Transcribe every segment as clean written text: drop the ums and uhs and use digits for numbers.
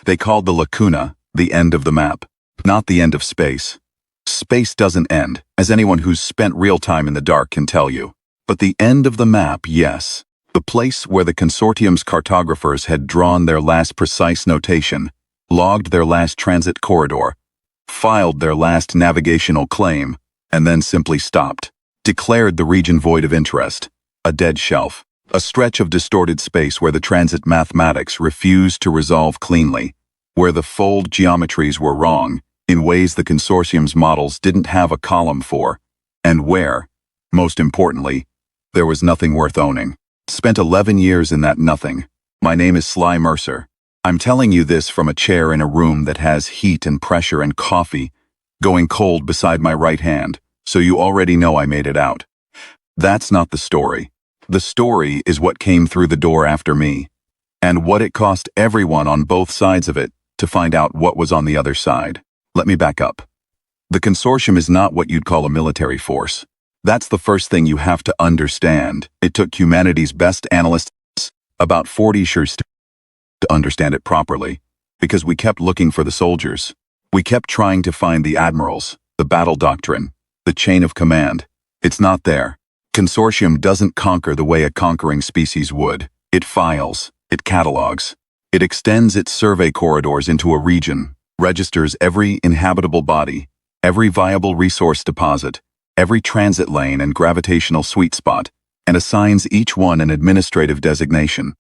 They called the lacuna the end of the map, not the end of space. Space doesn't end, as anyone who's spent real time in the dark can tell you. But the end of the map, yes. The place where the Consortium's cartographers had drawn their last precise notation, logged their last transit corridor, filed their last navigational claim, and then simply stopped. Declared the region void of interest, a dead shelf, a stretch of distorted space where the transit mathematics refused to resolve cleanly, where the fold geometries were wrong, in ways the Consortium's models didn't have a column for, and where, most importantly, there was nothing worth owning. Spent 11 years in that nothing. My name is Sly Mercer. I'm telling you this from a chair in a room that has heat and pressure and coffee going cold beside my right hand, so you already know I made it out. That's not the story. The story is what came through the door after me, and what it cost everyone on both sides of it to find out what was on the other side. Let me back up. The Consortium is not what you'd call a military force. That's the first thing you have to understand. It took humanity's best analysts about 40 years to understand it properly, because we kept looking for the soldiers. We kept trying to find the admirals, the battle doctrine, the chain of command. It's not there. Consortium doesn't conquer the way a conquering species would. It files, it catalogs, it extends its survey corridors into a region, registers every inhabitable body, every viable resource deposit, every transit lane and gravitational sweet spot, and assigns each one an administrative designation.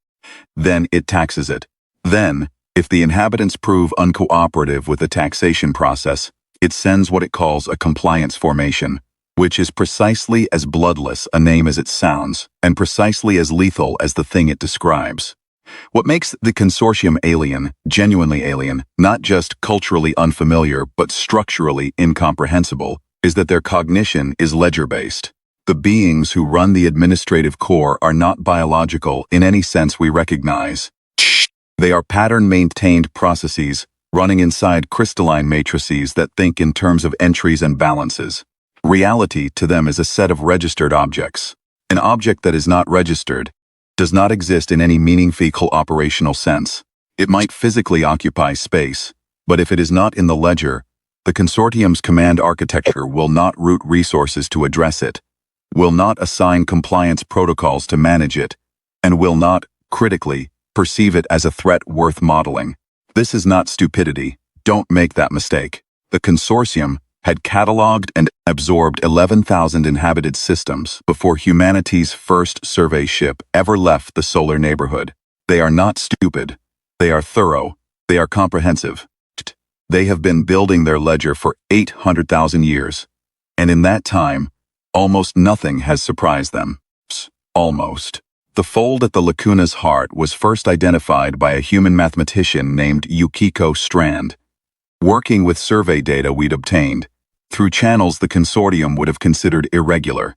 Then it taxes it. Then, if the inhabitants prove uncooperative with the taxation process, it sends what it calls a compliance formation, which is precisely as bloodless a name as it sounds, and precisely as lethal as the thing it describes. What makes the Consortium alien, genuinely alien, not just culturally unfamiliar but structurally incomprehensible, is that their cognition is ledger-based. The beings who run the administrative core are not biological in any sense we recognize. They are pattern-maintained processes running inside crystalline matrices that think in terms of entries and balances. Reality to them is a set of registered objects. An object that is not registered does not exist in any meaningful operational sense. It might physically occupy space, but if it is not in the ledger, the Consortium's command architecture will not route resources to address it, will not assign compliance protocols to manage it, and will not, critically, perceive it as a threat worth modeling. This is not stupidity. Don't make that mistake. The Consortium had cataloged and absorbed 11,000 inhabited systems before humanity's first survey ship ever left the solar neighborhood. They are not stupid. They are thorough. They are comprehensive. They have been building their ledger for 800,000 years, and in that time, almost nothing has surprised them. Almost. The fold at the lacuna's heart was first identified by a human mathematician named Yukiko Strand, working with survey data we'd obtained through channels the Consortium would have considered irregular.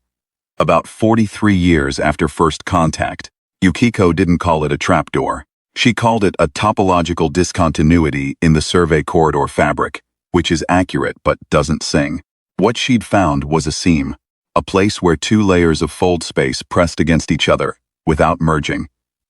About 43 years after first contact, Yukiko didn't call it a trapdoor. She called it a topological discontinuity in the survey corridor fabric, which is accurate but doesn't sing. What she'd found was a seam, a place where two layers of fold space pressed against each other without merging,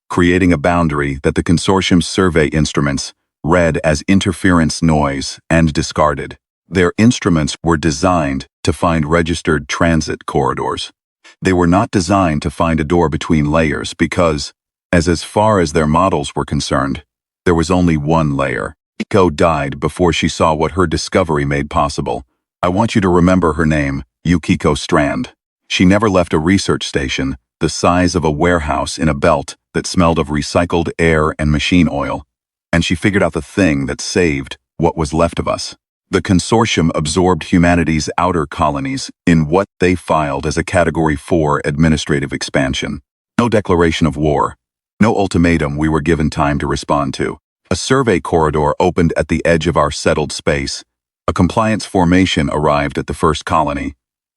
creating a boundary that the Consortium's survey instruments read as interference noise and discarded. Their instruments were designed to find registered transit corridors. They were not designed to find a door between layers because, as far as their models were concerned, there was only one layer. Yukiko died before she saw what her discovery made possible. I want you to remember her name, Yukiko Strand. She never left a research station the size of a warehouse in a belt that smelled of recycled air and machine oil, and she figured out the thing that saved what was left of us. The Consortium absorbed humanity's outer colonies in what they filed as a Category 4 administrative expansion. No declaration of war, no ultimatum we were given time to respond to. A survey corridor opened at the edge of our settled space. A compliance formation arrived at the first colony,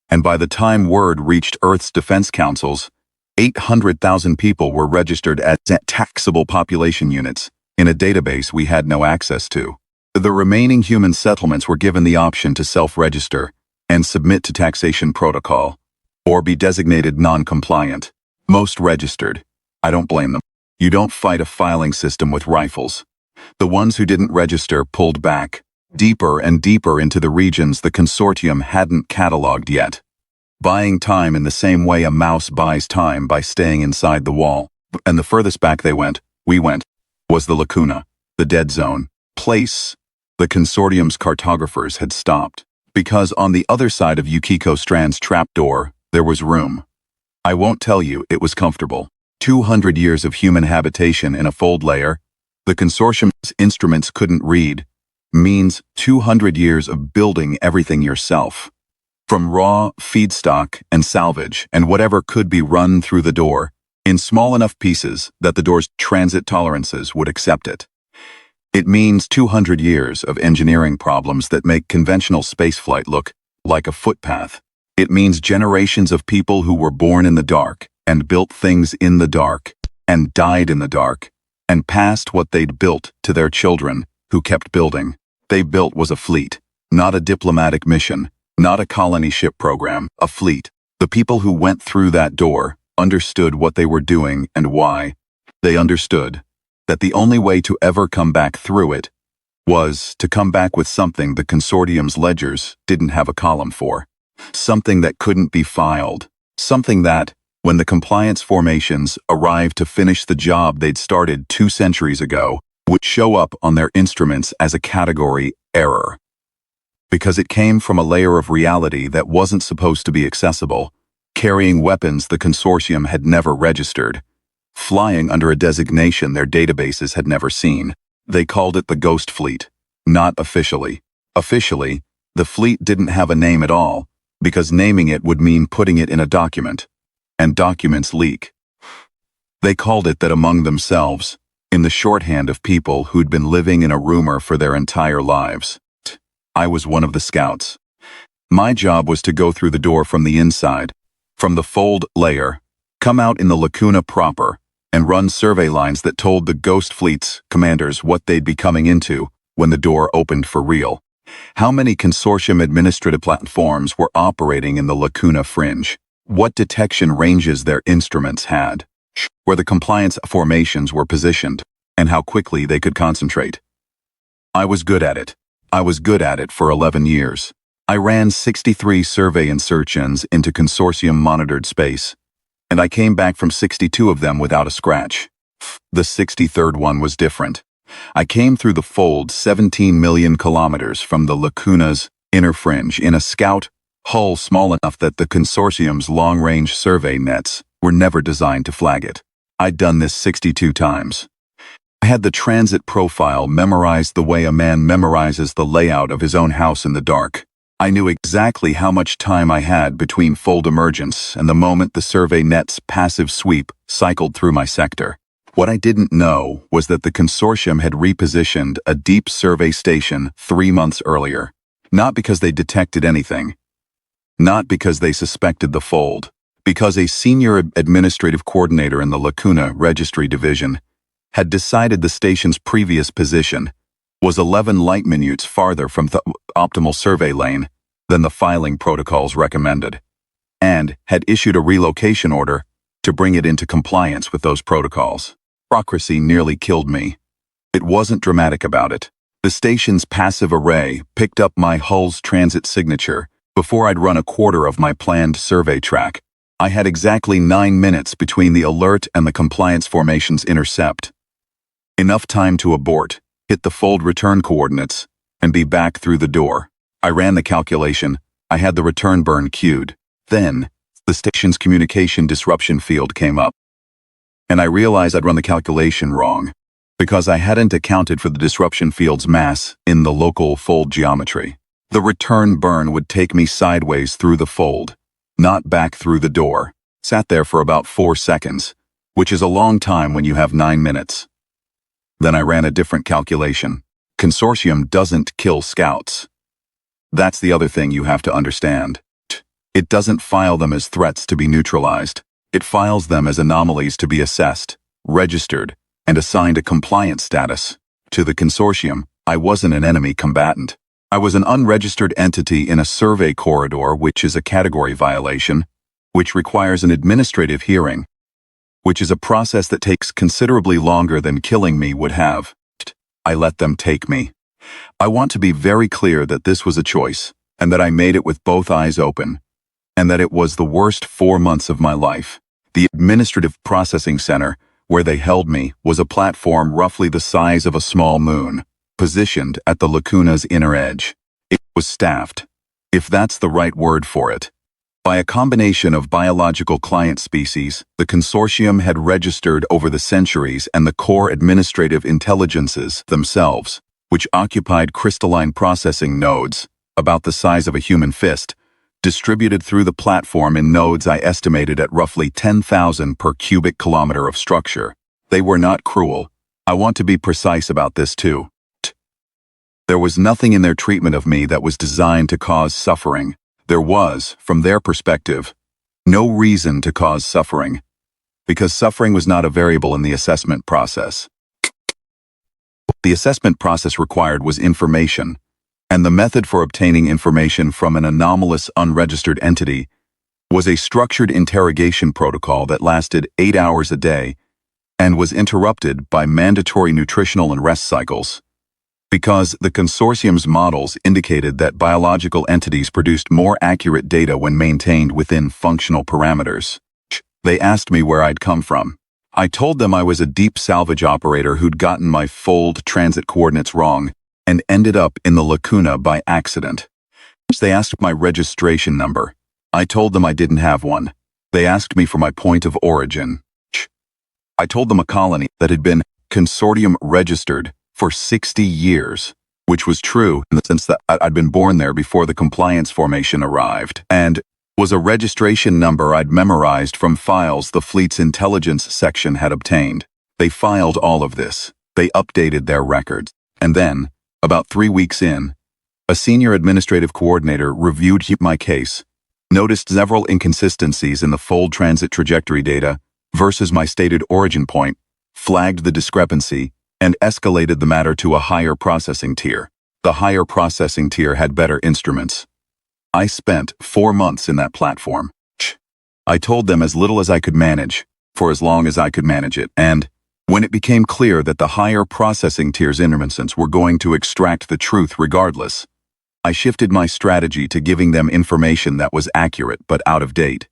and by the time word reached Earth's defense councils, 800,000 people were registered as taxable population units in a database we had no access to. The remaining human settlements were given the option to self-register and submit to taxation protocol, or be designated non-compliant. Most registered. I don't blame them. You don't fight a filing system with rifles. The ones who didn't register pulled back, deeper and deeper into the regions the Consortium hadn't catalogued yet, buying time in the same way a mouse buys time by staying inside the wall. And the furthest back we went, was the lacuna, the dead zone, place the Consortium's cartographers had stopped, because on the other side of Yukiko Strand's trapdoor, there was room. I won't tell you it was comfortable. 200 years of human habitation in a fold layer, the Consortium's instruments couldn't read, means 200 years of building everything yourself. From raw, feedstock, and salvage, and whatever could be run through the door, in small enough pieces that the door's transit tolerances would accept it. It means 200 years of engineering problems that make conventional spaceflight look like a footpath. It means generations of people who were born in the dark, and built things in the dark, and died in the dark, and passed what they'd built to their children, who kept building. They built was a fleet, not a diplomatic mission, not a colony ship program, a fleet. The people who went through that door understood what they were doing and why. They understood that the only way to ever come back through it was to come back with something the Consortium's ledgers didn't have a column for. Something that couldn't be filed. Something that, when the compliance formations arrived to finish the job they'd started 2 centuries ago, would show up on their instruments as a category error. Because it came from a layer of reality that wasn't supposed to be accessible, carrying weapons the Consortium had never registered, flying under a designation their databases had never seen. They called it the Ghost Fleet, not officially. Officially, the fleet didn't have a name at all, because naming it would mean putting it in a document, and documents leak. They called it that among themselves, in the shorthand of people who'd been living in a rumor for their entire lives. I was one of the scouts. My job was to go through the door from the inside, from the fold layer, come out in the lacuna proper, and run survey lines that told the Ghost Fleet's commanders what they'd be coming into when the door opened for real. How many Consortium administrative platforms were operating in the lacuna fringe? What detection ranges their instruments had? Where the compliance formations were positioned, and how quickly they could concentrate. I was good at it. I was good at it for 11 years. I ran 63 survey insertions into Consortium-monitored space, and I came back from 62 of them without a scratch. The 63rd one was different. I came through the fold 17 million kilometers from the lacuna's inner fringe in a scout hull small enough that the Consortium's long-range survey nets were never designed to flag it. I'd done this 62 times. I had the transit profile memorized the way a man memorizes the layout of his own house in the dark. I knew exactly how much time I had between fold emergence and the moment the survey net's passive sweep cycled through my sector. What I didn't know was that the Consortium had repositioned a deep survey station 3 months earlier. Not because they detected anything. Not because they suspected the fold. Because a senior administrative coordinator in the Lacuna Registry Division had decided the station's previous position was 11 light minutes farther from the optimal survey lane than the filing protocols recommended, and had issued a relocation order to bring it into compliance with those protocols. Bureaucracy nearly killed me. It wasn't dramatic about it. The station's passive array picked up my hull's transit signature before I'd run a quarter of my planned survey track. I had exactly 9 minutes between the alert and the compliance formation's intercept. Enough time to abort, hit the fold return coordinates, and be back through the door. I ran the calculation. I had the return burn queued. Then, the station's communication disruption field came up. And I realized I'd run the calculation wrong, because I hadn't accounted for the disruption field's mass in the local fold geometry. The return burn would take me sideways through the fold, not back through the door. Sat there for about 4 seconds, which is a long time when you have 9 minutes. Then I ran a different calculation. Consortium doesn't kill scouts. That's the other thing you have to understand. It doesn't file them as threats to be neutralized. It files them as anomalies to be assessed, registered, and assigned a compliance status. To the Consortium, I wasn't an enemy combatant. I was an unregistered entity in a survey corridor, which is a category violation, which requires an administrative hearing, which is a process that takes considerably longer than killing me would have. I let them take me. I want to be very clear that this was a choice, and that I made it with both eyes open, and that it was the worst 4 months of my life. The administrative processing center, where they held me, was a platform roughly the size of a small moon, positioned at the lacuna's inner edge. It was staffed, if that's the right word for it, by a combination of biological client species the Consortium had registered over the centuries and the core administrative intelligences themselves, which occupied crystalline processing nodes, about the size of a human fist, distributed through the platform in nodes I estimated at roughly 10,000 per cubic kilometer of structure. They were not cruel. I want to be precise about this too. There was nothing in their treatment of me that was designed to cause suffering. There was, from their perspective, no reason to cause suffering, because suffering was not a variable in the assessment process. The assessment process required was information, and the method for obtaining information from an anomalous unregistered entity was a structured interrogation protocol that lasted 8 hours a day and was interrupted by mandatory nutritional and rest cycles. Because the Consortium's models indicated that biological entities produced more accurate data when maintained within functional parameters. They asked me where I'd come from. I told them I was a deep salvage operator who'd gotten my fold transit coordinates wrong and ended up in the lacuna by accident. They asked my registration number. I told them I didn't have one. They asked me for my point of origin. I told them a colony that had been Consortium registered for 60 years, which was true in the sense that I'd been born there before the compliance formation arrived, and was a registration number I'd memorized from files the fleet's intelligence section had obtained. They filed all of this. They updated their records. And then, about 3 weeks in, a senior administrative coordinator reviewed my case, noticed several inconsistencies in the fold transit trajectory data versus my stated origin point, flagged the discrepancy, and escalated the matter to a higher processing tier. The higher processing tier had better instruments. I spent 4 months in that platform. I told them as little as I could manage, for as long as I could manage it, and when it became clear that the higher processing tier's instruments were going to extract the truth regardless, I shifted my strategy to giving them information that was accurate but out of date.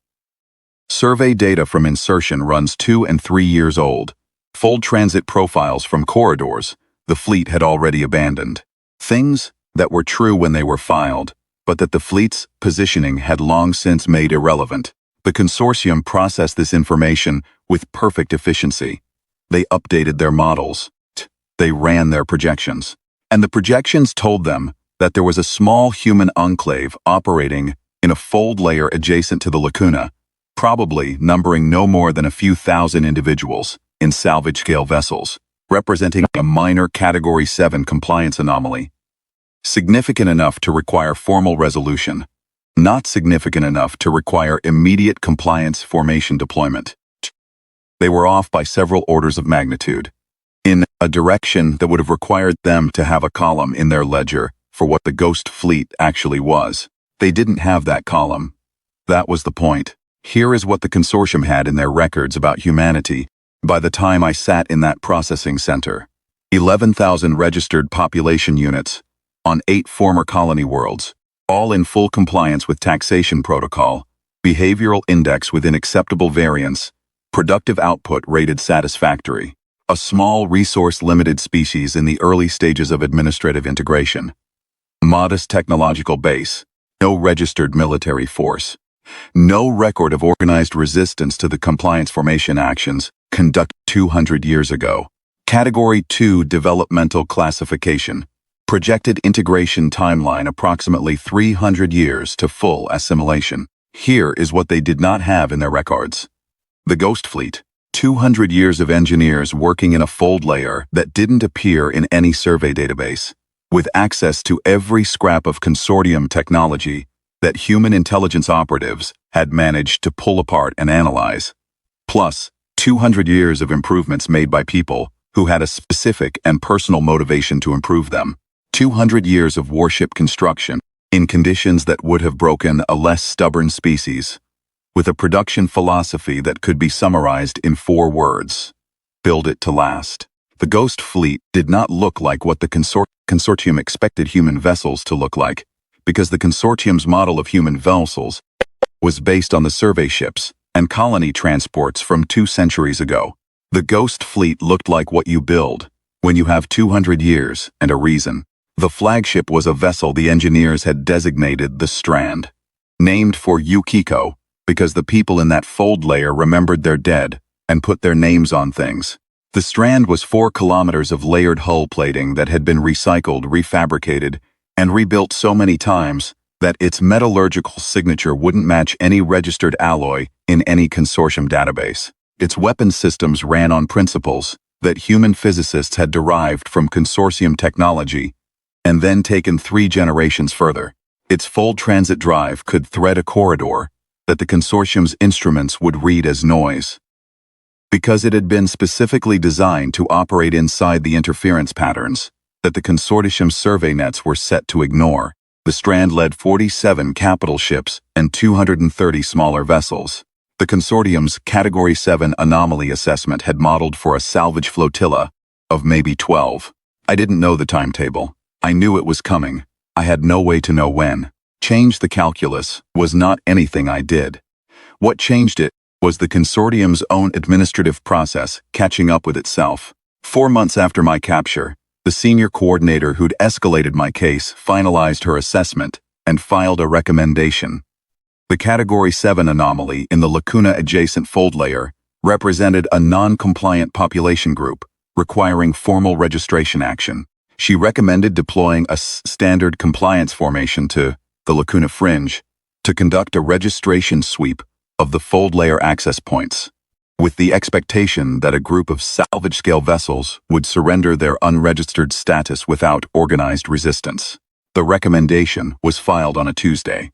Survey data from insertion runs 2 and 3 years old. Fold transit profiles from corridors the fleet had already abandoned. Things that were true when they were filed, but that the fleet's positioning had long since made irrelevant. The Consortium processed this information with perfect efficiency. They updated their models. They ran their projections. And the projections told them that there was a small human enclave operating in a fold layer adjacent to the lacuna, probably numbering no more than a few thousand individuals in salvage-scale vessels, representing a minor Category 7 compliance anomaly. Significant enough to require formal resolution, not significant enough to require immediate compliance formation deployment. They were off by several orders of magnitude, in a direction that would have required them to have a column in their ledger for what the Ghost Fleet actually was. They didn't have that column. That was the point. Here is what the Consortium had in their records about humanity by the time I sat in that processing center. 11,000 registered population units on 8 former colony worlds, all in full compliance with taxation protocol, behavioral index within acceptable variance, productive output rated satisfactory. A small resource-limited species in the early stages of administrative integration. Modest technological base. No registered military force. No record of organized resistance to the compliance formation actions conducted 200 years ago. Category 2 developmental classification. Projected integration timeline approximately 300 years to full assimilation. Here is what they did not have in their records. The Ghost Fleet. 200 years of engineers working in a fold layer that didn't appear in any survey database, with access to every scrap of Consortium technology that human intelligence operatives had managed to pull apart and analyze, plus 200 years of improvements made by people who had a specific and personal motivation to improve them, 200 years of warship construction in conditions that would have broken a less stubborn species, with a production philosophy that could be summarized in 4 words: build it to last. The Ghost Fleet did not look like what the Consortium expected human vessels to look like, because the Consortium's model of human vessels was based on the survey ships and colony transports from 2 centuries ago. The Ghost Fleet looked like what you build when you have 200 years and a reason. The flagship was a vessel the engineers had designated the Strand, named for Yukiko because the people in that fold layer remembered their dead and put their names on things. The Strand was 4 kilometers of layered hull plating that had been recycled, refabricated, and rebuilt so many times that its metallurgical signature wouldn't match any registered alloy in any consortium database. Its weapon systems ran on principles that human physicists had derived from consortium technology and then taken 3 generations further. Its fold transit drive could thread a corridor that the consortium's instruments would read as noise. Because it had been specifically designed to operate inside the interference patterns that the consortium's survey nets were set to ignore, the Strand led 47 capital ships and 230 smaller vessels. The consortium's Category 7 anomaly assessment had modeled for a salvage flotilla of maybe 12. I didn't know the timetable. I knew it was coming. I had no way to know when. Change the calculus was not anything I did. What changed it was the consortium's own administrative process catching up with itself. 4 months after my capture, the senior coordinator who'd escalated my case finalized her assessment and filed a recommendation. The Category 7 anomaly in the lacuna-adjacent fold layer represented a non-compliant population group requiring formal registration action. She recommended deploying a standard compliance formation to the lacuna fringe to conduct a registration sweep of the fold layer access points, with the expectation that a group of salvage-scale vessels would surrender their unregistered status without organized resistance. The recommendation was filed on a Tuesday.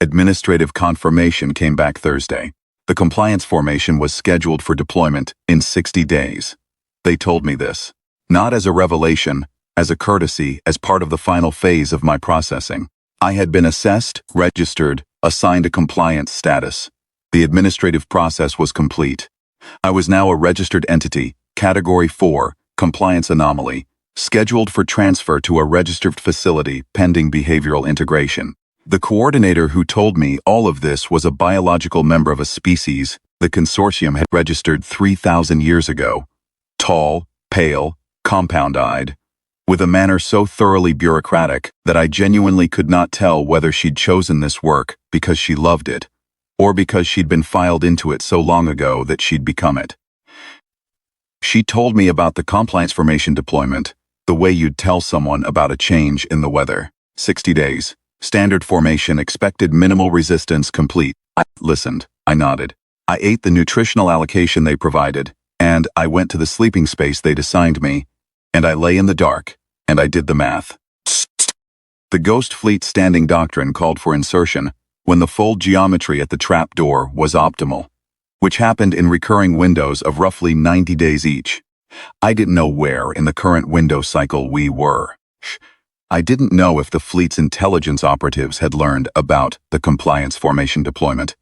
Administrative confirmation came back Thursday. The compliance formation was scheduled for deployment in 60 days. They told me this, not as a revelation, as a courtesy, as part of the final phase of my processing. I had been assessed, registered, assigned a compliance status. The administrative process was complete. I was now a registered entity, Category 4, Compliance Anomaly, scheduled for transfer to a registered facility pending behavioral integration. The coordinator who told me all of this was a biological member of a species the consortium had registered 3,000 years ago. Tall, pale, compound-eyed, with a manner so thoroughly bureaucratic that I genuinely could not tell whether she'd chosen this work because she loved it, or because she'd been filed into it so long ago that she'd become it. She told me about the compliance formation deployment, the way you'd tell someone about a change in the weather. 60 days. Standard formation, expected minimal resistance, complete. I listened. I nodded. I ate the nutritional allocation they provided, and I went to the sleeping space they'd assigned me, and I lay in the dark, and I did the math. The Ghost Fleet standing doctrine called for insertion when the fold geometry at the trap door was optimal, which happened in recurring windows of roughly 90 days each. I didn't know where in the current window cycle we were. I didn't know if the fleet's intelligence operatives had learned about the compliance formation deployment,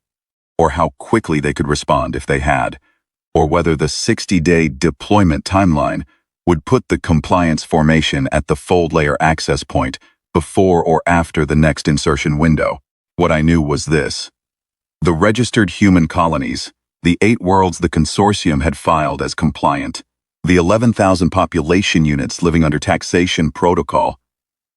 or how quickly they could respond if they had, or whether the 60-day deployment timeline would put the compliance formation at the fold layer access point before or after the next insertion window. What I knew was this. The registered human colonies, the 8 worlds the consortium had filed as compliant, the 11,000 population units living under taxation protocol,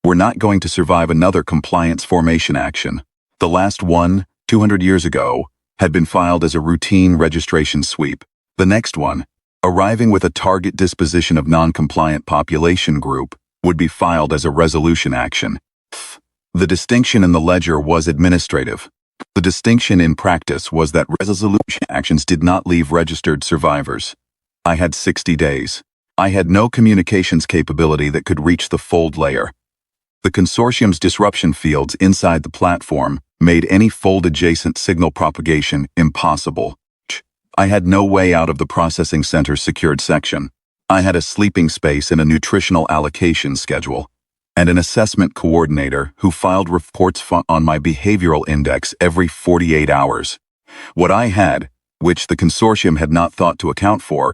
were not going to survive another compliance formation action. The last one, 200 years ago, had been filed as a routine registration sweep. The next one, arriving with a target disposition of non-compliant population group, would be filed as a resolution action. The distinction in the ledger was administrative. The distinction in practice was that resolution actions did not leave registered survivors. I had 60 days. I had no communications capability that could reach the fold layer. The consortium's disruption fields inside the platform made any fold-adjacent signal propagation impossible. I had no way out of the processing center's secured section. I had a sleeping space and a nutritional allocation schedule, and an assessment coordinator who filed reports on my behavioral index every 48 hours. What I had, which the consortium had not thought to account for,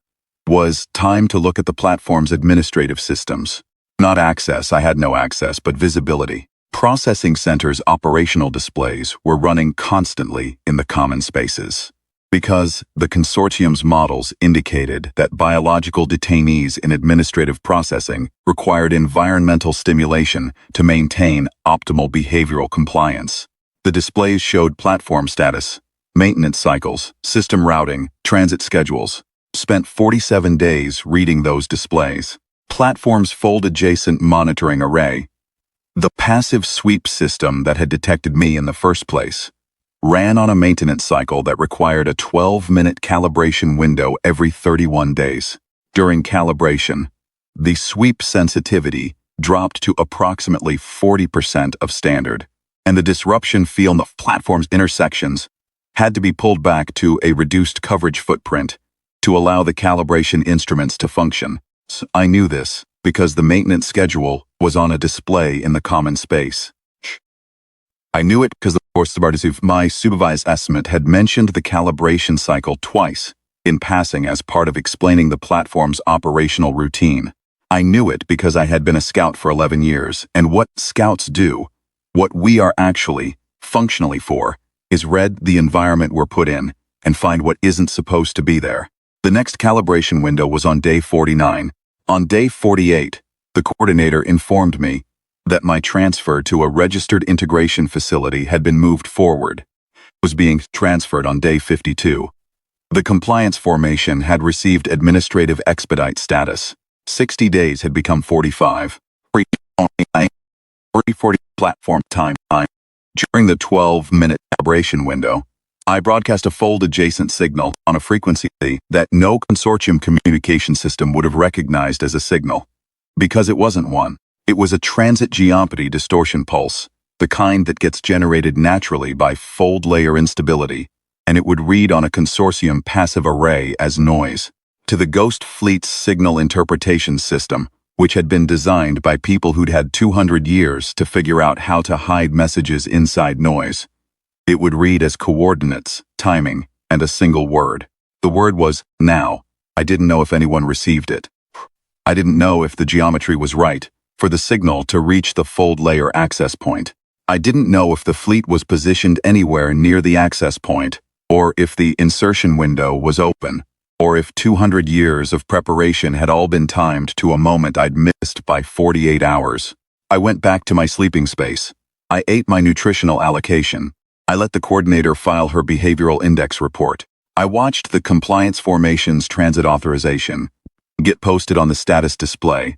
was time to look at the platform's administrative systems. Not access, I had no access, but visibility. Processing centers' operational displays were running constantly in the common spaces. Because the consortium's models indicated that biological detainees in administrative processing required environmental stimulation to maintain optimal behavioral compliance. The displays showed platform status, maintenance cycles, system routing, transit schedules. Spent 47 days reading those displays. Platform's fold-adjacent monitoring array, the passive sweep system that had detected me in the first place, ran on a maintenance cycle that required a 12-minute calibration window every 31 days. During calibration, the sweep sensitivity dropped to approximately 40% of standard, and the disruption field of platform's intersections had to be pulled back to a reduced coverage footprint to allow the calibration instruments to function. So I knew this because the maintenance schedule was on a display in the common space. I knew it because my supervised estimate had mentioned the calibration cycle twice in passing as part of explaining the platform's operational routine. I knew it because I had been a scout for 11 years, and what scouts do, what we are actually, functionally for, is read the environment we're put in and find what isn't supposed to be there. The next calibration window was on day 49. On day 48, the coordinator informed me that my transfer to a registered integration facility had been moved forward. It was being transferred on day 52. The compliance formation had received administrative expedite status. 60 days had become 45. 40 platform time. During the 12-minute calibration window, I broadcast a fold-adjacent signal on a frequency that no consortium communication system would have recognized as a signal. Because it wasn't one. It was a transit geometry distortion pulse, the kind that gets generated naturally by fold layer instability, and it would read on a consortium passive array as noise. To the Ghost Fleet's signal interpretation system, which had been designed by people who'd had 200 years to figure out how to hide messages inside noise. It would read as coordinates, timing, and a single word. The word was now. I didn't know if anyone received it. I didn't know if the geometry was right for the signal to reach the fold layer access point. I didn't know if the fleet was positioned anywhere near the access point, or if the insertion window was open, or if 200 years of preparation had all been timed to a moment I'd missed by 48 hours. I went back to my sleeping space. I ate my nutritional allocation. I let the coordinator file her behavioral index report. I watched the compliance formation's transit authorization get posted on the status display.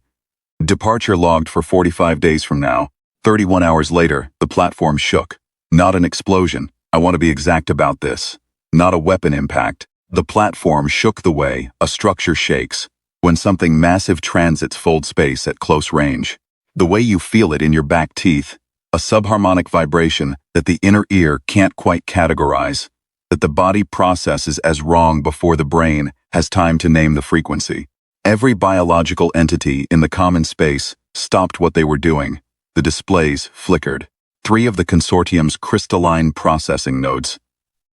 Departure logged for 45 days from now. 31 hours later, the platform shook. Not an explosion. I want to be exact about this. Not a weapon impact. The platform shook the way a structure shakes when something massive transits fold space at close range. The way you feel it in your back teeth. A subharmonic vibration that the inner ear can't quite categorize. That the body processes as wrong before the brain has time to name the frequency. Every biological entity in the common space stopped what they were doing. The displays flickered. 3 of the consortium's crystalline processing nodes,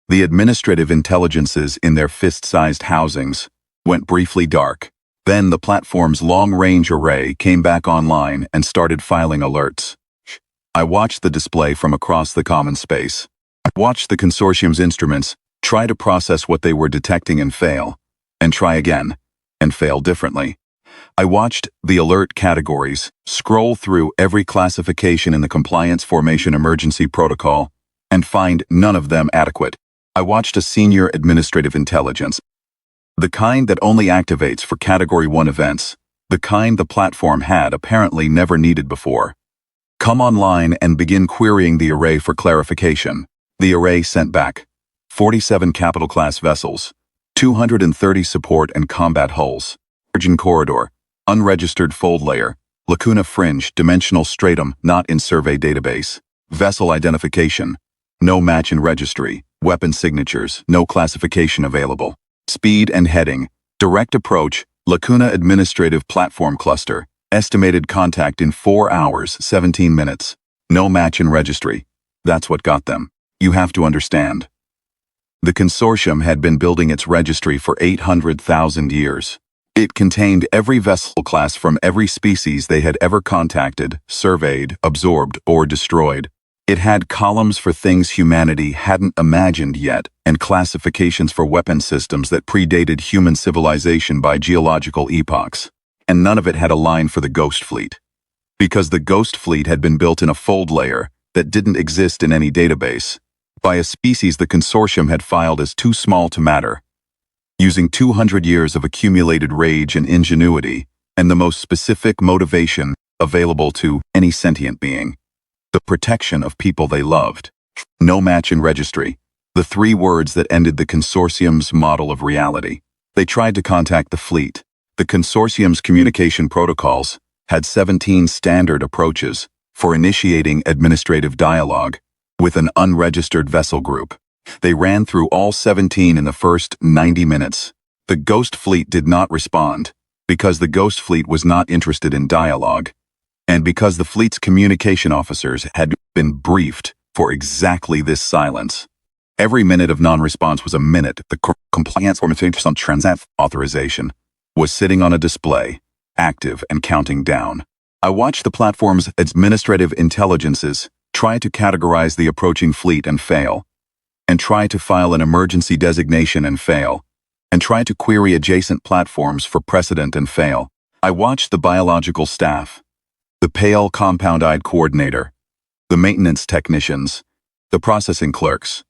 the administrative intelligences in their fist-sized housings, went briefly dark. Then the platform's long-range array came back online and started filing alerts. I watched the display from across the common space. I watched the consortium's instruments try to process what they were detecting and fail, and try again, and fail differently. I watched the alert categories scroll through every classification in the compliance formation emergency protocol and find none of them adequate. I watched a senior administrative intelligence, the kind that only activates for Category 1 events, the kind the platform had apparently never needed before, come online and begin querying the array for clarification. The array sent back 47 capital class vessels, 230 support and combat hulls, Virgin Corridor, unregistered fold layer, lacuna fringe, dimensional stratum not in survey database, vessel identification, no match in registry, weapon signatures, no classification available, speed and heading, direct approach, lacuna administrative platform cluster, estimated contact in 4 hours, 17 minutes, no match in registry. That's what got them. You have to understand. The consortium had been building its registry for 800,000 years. It contained every vessel class from every species they had ever contacted, surveyed, absorbed, or destroyed. It had columns for things humanity hadn't imagined yet, and classifications for weapon systems that predated human civilization by geological epochs. And none of it had a line for the Ghost Fleet. Because the Ghost Fleet had been built in a fold layer that didn't exist in any database, by a species the Consortium had filed as too small to matter, using 200 years of accumulated rage and ingenuity, and the most specific motivation available to any sentient being: the protection of people they loved. No match in registry, the three words that ended the Consortium's model of reality. They tried to contact the fleet. The Consortium's communication protocols had 17 standard approaches for initiating administrative dialogue with an unregistered vessel group. They ran through all 17 in the first 90 minutes. The Ghost Fleet did not respond, because the Ghost Fleet was not interested in dialogue, and because the fleet's communication officers had been briefed for exactly this silence. Every minute of non-response was a minute. The compliance or transact authorization was sitting on a display, active and counting down. I watched the platform's administrative intelligences try to categorize the approaching fleet and fail, and try to file an emergency designation and fail, and try to query adjacent platforms for precedent and fail. I watched the biological staff, the pale compound-eyed coordinator, the maintenance technicians, the processing clerks,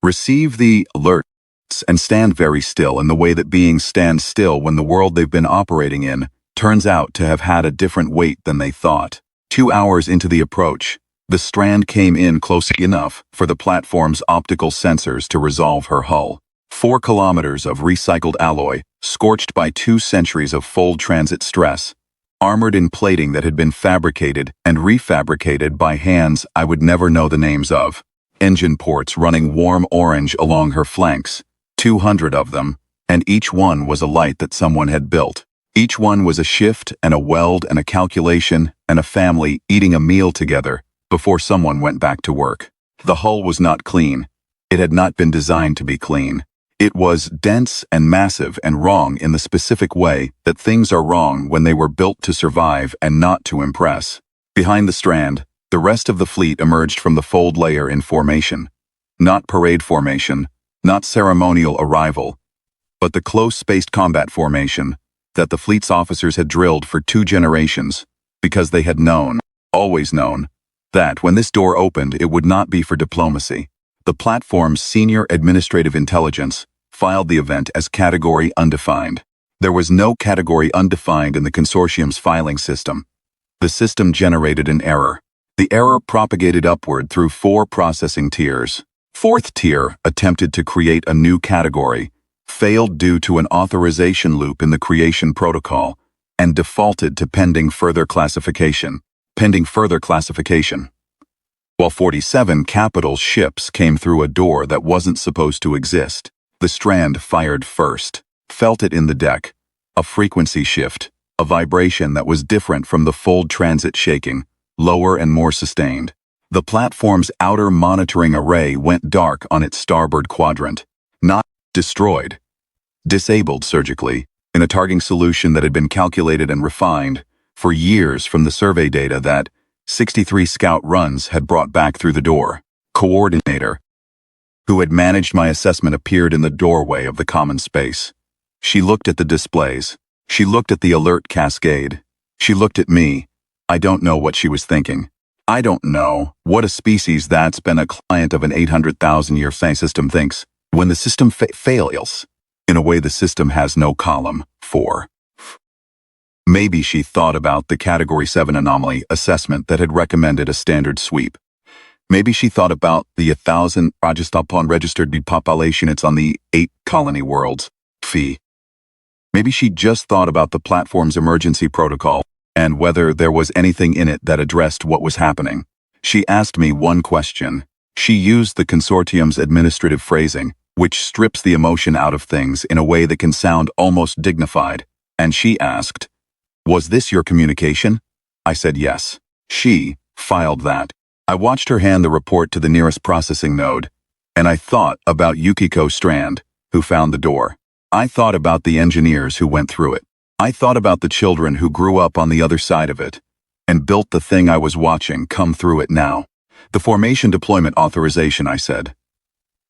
receive the alerts and stand very still in the way that beings stand still when the world they've been operating in turns out to have had a different weight than they thought. 2 hours into the approach, the strand came in close enough for the platform's optical sensors to resolve her hull. 4 kilometers of recycled alloy, scorched by 2 centuries of fold transit stress, armored in plating that had been fabricated and refabricated by hands I would never know the names of. Engine ports running warm orange along her flanks, 200 of them, and each one was a light that someone had built. Each one was a shift and a weld and a calculation and a family eating a meal together before someone went back to work. The hull was not clean. It had not been designed to be clean. It was dense and massive and wrong in the specific way that things are wrong when they were built to survive and not to impress. Behind the strand, the rest of the fleet emerged from the fold layer in formation. Not parade formation, not ceremonial arrival, but the close-spaced combat formation that the fleet's officers had drilled for 2 generations, because they had known, always known, that when this door opened it would not be for diplomacy. The platform's senior administrative intelligence filed the event as Category Undefined. There was no Category Undefined in the Consortium's filing system. The system generated an error. The error propagated upward through 4 processing tiers. 4th tier attempted to create a new category, failed due to an authorization loop in the creation protocol, and defaulted to pending further classification. While 47 capital ships came through a door that wasn't supposed to exist. The strand fired first, felt it in the deck, a frequency shift, a vibration that was different from the fold transit shaking, lower and more sustained. The platform's outer monitoring array went dark on its starboard quadrant. Not destroyed. Disabled surgically, in a targeting solution that had been calculated and refined for years from the survey data that 63 scout runs had brought back through the door. Coordinator, who had managed my assessment, appeared in the doorway of the common space. She looked at the displays. She looked at the alert cascade. She looked at me. I don't know what she was thinking. I don't know what a species that's been a client of an 800,000-year system thinks when the system fails. In a way, the system has no column 4. Maybe she thought about the Category 7 anomaly assessment that had recommended a standard sweep. Maybe she thought about the 1,000 Rajasthan registered depopulation it's on the 8 colony worlds fee. Maybe she just thought about the platform's emergency protocol and whether there was anything in it that addressed what was happening. She asked me one question. She used the Consortium's administrative phrasing, which strips the emotion out of things in a way that can sound almost dignified, and she asked, "Was this your communication?" I said yes. She filed that. I watched her hand the report to the nearest processing node, and I thought about Yukiko Strand, who found the door. I thought about the engineers who went through it. I thought about the children who grew up on the other side of it and built the thing I was watching come through it now. The formation deployment authorization, I said.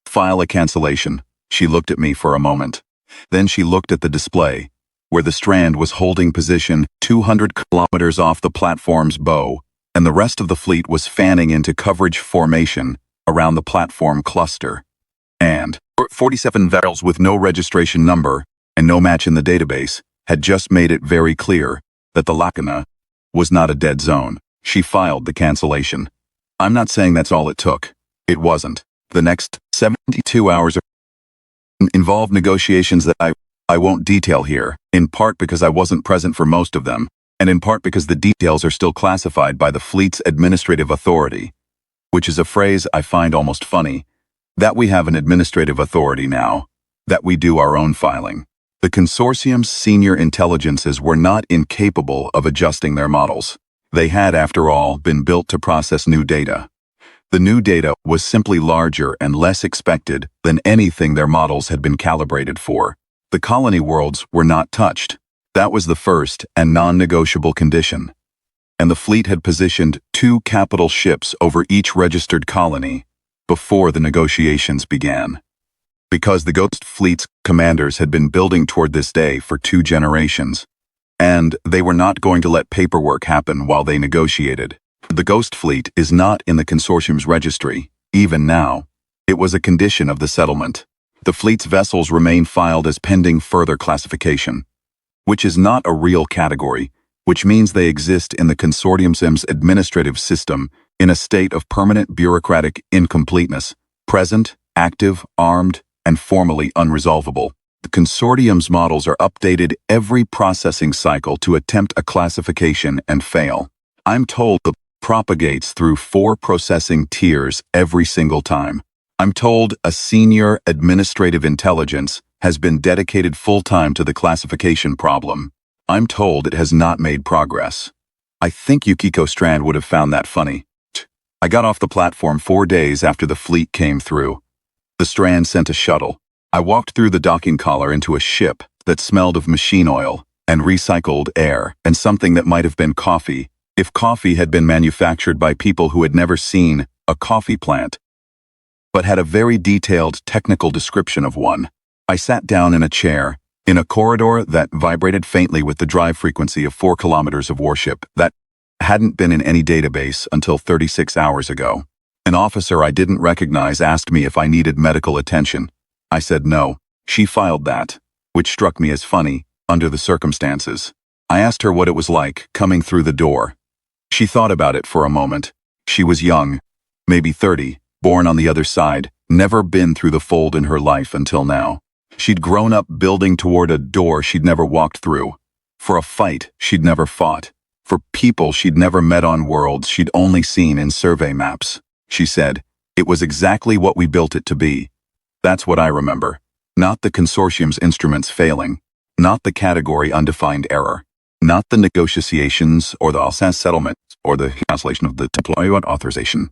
File a cancellation. She looked at me for a moment. Then she looked at the display, where the strand was holding position 200 kilometers off the platform's bow, and the rest of the fleet was fanning into coverage formation around the platform cluster. And 47 vessels with no registration number and no match in the database had just made it very clear that the Lacuna was not a dead zone. She filed the cancellation. I'm not saying that's all it took. It wasn't. The next 72 hours involved negotiations that I won't detail here, in part because I wasn't present for most of them, and in part because the details are still classified by the fleet's administrative authority, which is a phrase I find almost funny, that we have an administrative authority now, that we do our own filing. The Consortium's senior intelligences were not incapable of adjusting their models. They had, after all, been built to process new data. The new data was simply larger and less expected than anything their models had been calibrated for. The colony worlds were not touched. That was the first and non-negotiable condition. And the fleet had positioned 2 capital ships over each registered colony before the negotiations began. Because the Ghost Fleet's commanders had been building toward this day for 2 generations, and they were not going to let paperwork happen while they negotiated. The Ghost Fleet is not in the Consortium's registry, even now. It was a condition of the settlement. The fleet's vessels remain filed as pending further classification, which is not a real category, which means they exist in the Consortium's administrative system in a state of permanent bureaucratic incompleteness, present, active, armed, and formally unresolvable. The Consortium's models are updated every processing cycle to attempt a classification and fail. I'm told the propagates through 4 processing tiers every single time. I'm told a senior administrative intelligence has been dedicated full-time to the classification problem. I'm told it has not made progress. I think Yukiko Strand would have found that funny. I got off the platform 4 days after the fleet came through. The Strand sent a shuttle. I walked through the docking collar into a ship that smelled of machine oil and recycled air and something that might have been coffee, if coffee had been manufactured by people who had never seen a coffee plant, but had a very detailed technical description of one. I sat down in a chair, in a corridor that vibrated faintly with the drive frequency of 4 kilometers of warship that hadn't been in any database until 36 hours ago. An officer I didn't recognize asked me if I needed medical attention. I said no. She filed that, which struck me as funny, under the circumstances. I asked her what it was like, coming through the door. She thought about it for a moment. She was young, maybe 30, born on the other side, never been through the fold in her life until now. She'd grown up building toward a door she'd never walked through, for a fight she'd never fought, for people she'd never met on worlds she'd only seen in survey maps. She said, it was exactly what we built it to be. That's what I remember. Not the Consortium's instruments failing, not the category undefined error, not the negotiations or the Alsace settlement or the cancellation of the deployment authorization.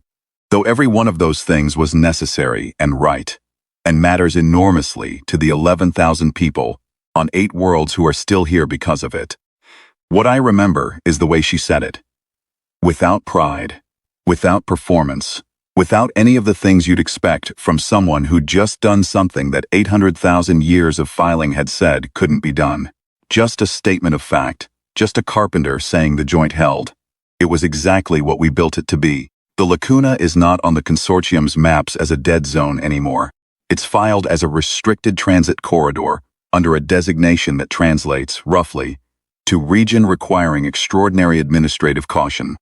Though every one of those things was necessary and right, and matters enormously to the 11,000 people on 8 worlds who are still here because of it. What I remember is the way she said it. Without pride, without performance, without any of the things you'd expect from someone who'd just done something that 800,000 years of filing had said couldn't be done. Just a statement of fact, just a carpenter saying the joint held. It was exactly what we built it to be. The Lacuna is not on the Consortium's maps as a dead zone anymore. It's filed as a restricted transit corridor under a designation that translates, roughly, to region requiring extraordinary administrative caution,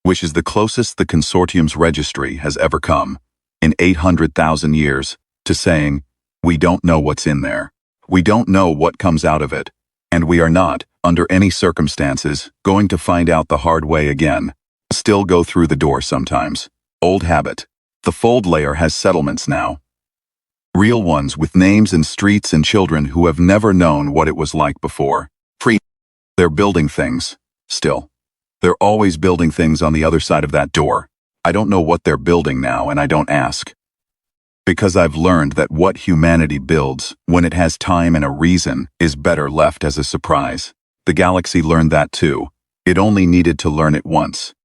which is the closest the Consortium's registry has ever come, in 800,000 years, to saying, we don't know what's in there. We don't know what comes out of it, and we are not, under any circumstances, going to find out the hard way again. Still go through the door sometimes. Old habit. The fold layer has settlements now. Real ones with names and streets and children who have never known what it was like before. They're building things. Still. They're always building things on the other side of that door. I don't know what they're building now, and I don't ask. Because I've learned that what humanity builds, when it has time and a reason, is better left as a surprise. The galaxy learned that too. It only needed to learn it once.